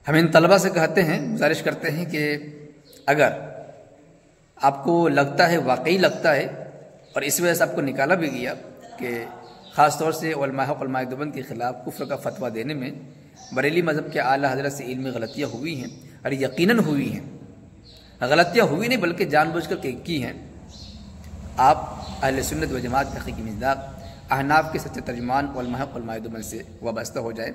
ہم ان طلبہ سے کہتے ہیں، گزارش کرتے ہیں کہ اگر آپ کو لگتا ہے، واقعی لگتا ہے، اور اس وجہ سے آپ کو نکالا بھی گیا کہ خاص طور سے علماء حق، علماء دیوبند کے خلاف کفر کا فتویٰ دینے میں بریلی مذہب کے اعلیٰ حضرت سے علمی غلطیاں ہوئی ہیں، اور یقیناً ہوئی ہیں، غلطیاں ہوئی نہیں بلکہ جان بوجھ کر کی ہیں، آپ اہل سنت و جماعت کے حقیقی مصداق احناف کے سچے ترجمان علماء حق، علماء دیوبند سے وابستہ ہو جائیں۔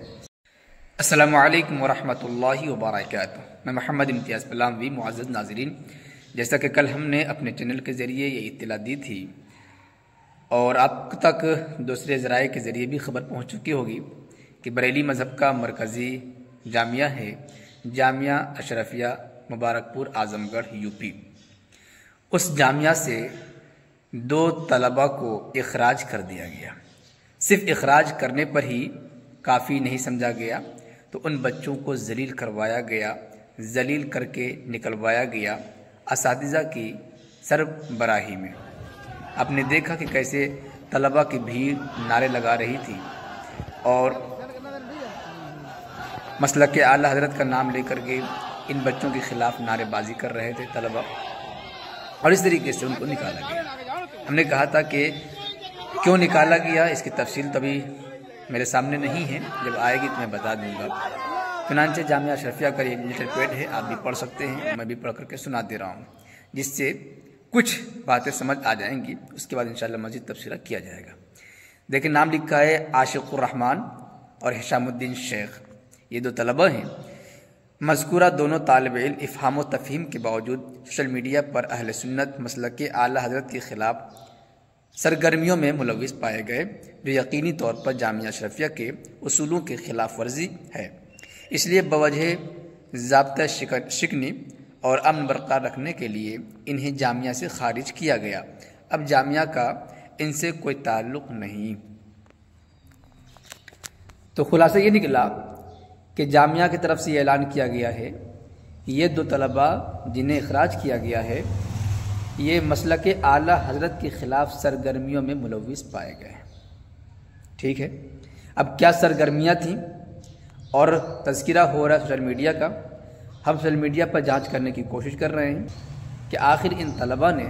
السلام علیکم ورحمۃ اللہ وبرکاتہ۔ میں محمد امتیاز پلاموی۔ معزز ناظرین، جیسا کہ کل ہم نے اپنے چینل کے ذریعے یہ اطلاع دی تھی اور آپ تک دوسرے ذرائع کے ذریعے بھی خبر پہنچ چکی ہوگی کہ بریلی مذہب کا مرکزی جامعہ ہے جامعہ اشرفیہ مبارک پور اعظم گڑھ یو پی، اس جامعہ سے 2 طلباء کو اخراج کر دیا گیا۔ صرف اخراج کرنے پر ہی کافی نہیں سمجھا گیا، تو ان بچوں کو ذلیل کروایا گیا، ذلیل کر کے نکلوایا گیا اساتذہ کی سربراہی میں۔ آپ نے دیکھا کہ کیسے طلباء کی بھیڑ نعرے لگا رہی تھی اور مسلک اعلیٰ حضرت کا نام لے کر کے ان بچوں کے خلاف نعرے بازی کر رہے تھے طلباء، اور اس طریقے سے ان کو نکالا گیا۔ ہم نے کہا تھا کہ کیوں نکالا گیا، اس کی تفصیل تبھی میرے سامنے نہیں ہے، جب آئے گی تو میں بتا دوں گا۔ چنانچہ جامعہ اشرفیہ کا یہ لیٹر پیڈ ہے، آپ بھی پڑھ سکتے ہیں، میں بھی پڑھ کر کے سنا دے رہا ہوں، جس سے کچھ باتیں سمجھ آ جائیں گی، اس کے بعد انشاءاللہ مزید تفصیل کیا جائے گا۔ دیکھیں، نام لکھا ہے عاشق الرحمن اور حشام الدین شیخ، یہ 2 طلبہ ہیں۔ مذکورہ دونوں طالب علم افہام و تفہیم کے باوجود سوشل میڈیا پر اہل سنت مسلک اعلیٰ حضرت کے خلاف سرگرمیوں میں ملوث پائے گئے، جو یقینی طور پر جامعہ اشرفیہ کے اصولوں کی خلاف ورزی ہے۔ اس لیے بوجہ ضابطہ شکنی اور امن برقرار رکھنے کے لیے انہیں جامعہ سے خارج کیا گیا۔ اب جامعہ کا ان سے کوئی تعلق نہیں۔ تو خلاصہ یہ نکلا کہ جامعہ کی طرف سے یہ اعلان کیا گیا ہے، یہ 2 طلباء جنہیں اخراج کیا گیا ہے، یہ مسلک اعلیٰ حضرت کے خلاف سرگرمیوں میں ملوث پائے گئے۔ ٹھیک ہے، اب کیا سرگرمیاں تھیں اور تذکرہ ہو رہا ہے سوشل میڈیا کا، ہم سوشل میڈیا پر جانچ کرنے کی کوشش کر رہے ہیں کہ آخر ان طلباء نے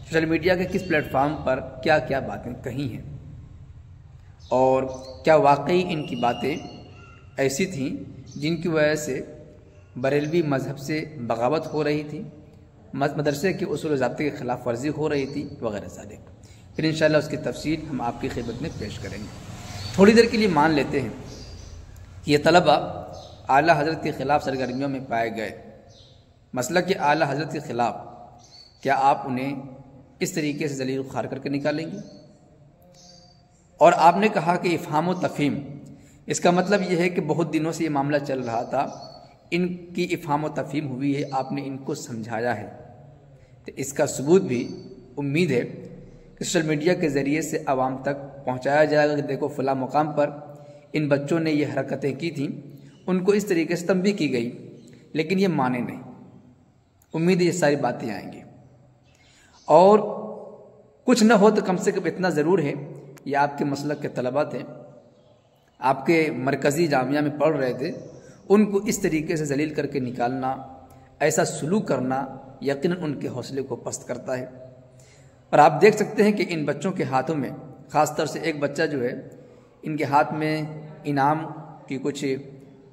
سوشل میڈیا کے کس پلیٹ فارم پر کیا کیا باتیں کہی ہیں، اور کیا واقعی ان کی باتیں ایسی تھیں جن کی وجہ سے بریلوی مذہب سے بغاوت ہو رہی تھی، مدرسے کے اصول و ضابطے کے خلاف ورزی ہو رہی تھی وغیرہ ذالک۔ پھر انشاءاللہ اس کی تفصیل ہم آپ کی خدمت میں پیش کریں گے۔ تھوڑی دیر کے لیے مان لیتے ہیں کہ یہ طلباء اعلیٰ حضرت کے خلاف سرگرمیوں میں پائے گئے، مسلک اعلیٰ حضرت کے خلاف، کیا آپ انہیں اس طریقے سے ذلیل خوار کر کے نکالیں گے؟ اور آپ نے کہا کہ افہام و تفہیم، اس کا مطلب یہ ہے کہ بہت دنوں سے یہ معاملہ چل رہا تھا، ان کی افہام و تفہیم ہوئی ہے، آپ نے ان کو سمجھایا ہے، تو اس کا ثبوت بھی امید ہے کہ سوشل میڈیا کے ذریعے سے عوام تک پہنچایا جائے گا کہ دیکھو فلاں مقام پر ان بچوں نے یہ حرکتیں کی تھیں، ان کو اس طریقے سے تنبیہ کی گئی، لیکن یہ مانے نہیں۔ امید ہے یہ ساری باتیں آئیں گی، اور کچھ نہ ہو تو کم سے کم اتنا ضرور ہے، یہ آپ کے مسلک کے طلباء تھے، آپ کے مرکزی جامعہ میں پڑھ رہے تھے، ان کو اس طریقے سے ذلیل کر کے نکالنا، ایسا سلوک کرنا یقیناً ان کے حوصلے کو پست کرتا ہے۔ اور آپ دیکھ سکتے ہیں کہ ان بچوں کے ہاتھوں میں، خاص طور سے ایک بچہ جو ہے، ان کے ہاتھ میں انعام کی کچھ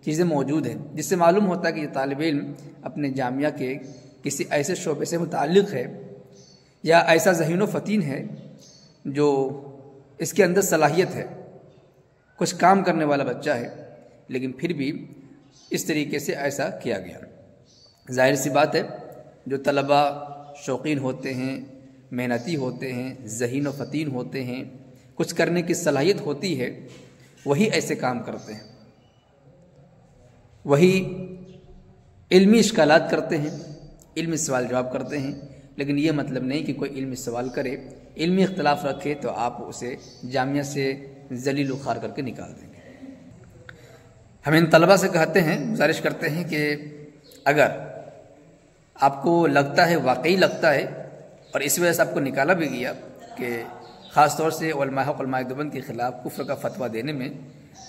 چیزیں موجود ہیں، جس سے معلوم ہوتا ہے کہ یہ طالب علم اپنے جامعہ کے کسی ایسے شعبے سے متعلق ہے یا ایسا ذہین و فطین ہے جو اس کے اندر صلاحیت ہے، کچھ کام کرنے والا بچہ ہے، لیکن پھر بھی اس طریقے سے ایسا کیا گیا۔ ظاہر سی بات ہے، جو طلباء شوقین ہوتے ہیں، محنتی ہوتے ہیں، ذہین و فطین ہوتے ہیں، کچھ کرنے کی صلاحیت ہوتی ہے، وہی ایسے کام کرتے ہیں، وہی علمی اشکالات کرتے ہیں، علمی سوال جواب کرتے ہیں، لیکن یہ مطلب نہیں کہ کوئی علمی سوال کرے، علمی اختلاف رکھے تو آپ اسے جامعہ سے ذلیل و خوار کر کے نکال دیں گے۔ ہم ان طلباء سے کہتے ہیں، گزارش کرتے ہیں کہ اگر آپ کو لگتا ہے، واقعی لگتا ہے، اور اس وجہ سے آپ کو نکالا بھی گیا کہ خاص طور سے علماء حق، علماء دیوبند کے خلاف کفر کا فتویٰ دینے میں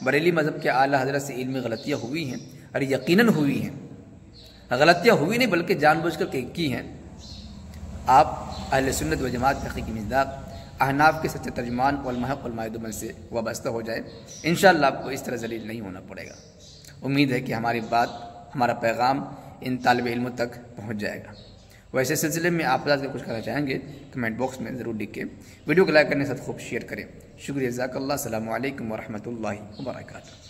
بریلی مذہب کے اعلیٰ حضرت سے علمی غلطیاں ہوئی ہیں اور یقیناً ہوئی ہیں، غلطیاں ہوئی نہیں بلکہ جان بوجھ کر کی ہیں، آپ اہل سنت و جماعت کے حقیقی مصداق احناف کے سچے ترجمان علماء دیوبند سے وابستہ ہو جائے، انشاءاللہ آپ کو اس طرح ذلیل نہیں ہونا پڑے گا۔ امید ہے کہ ہماری بات، ہمارا پیغام ان طالب علموں تک پہنچ جائے گا۔ ویسے سلسلے میں آپ حضرات کچھ کہنا چاہیں گے کمنٹ باکس میں ضرور لکھ کے ویڈیو کو لائک کرنے کے ساتھ خوب شیئر کریں۔ شکریہ، جزاک اللہ، السلام علیکم ورحمۃ اللہ وبرکاتہ۔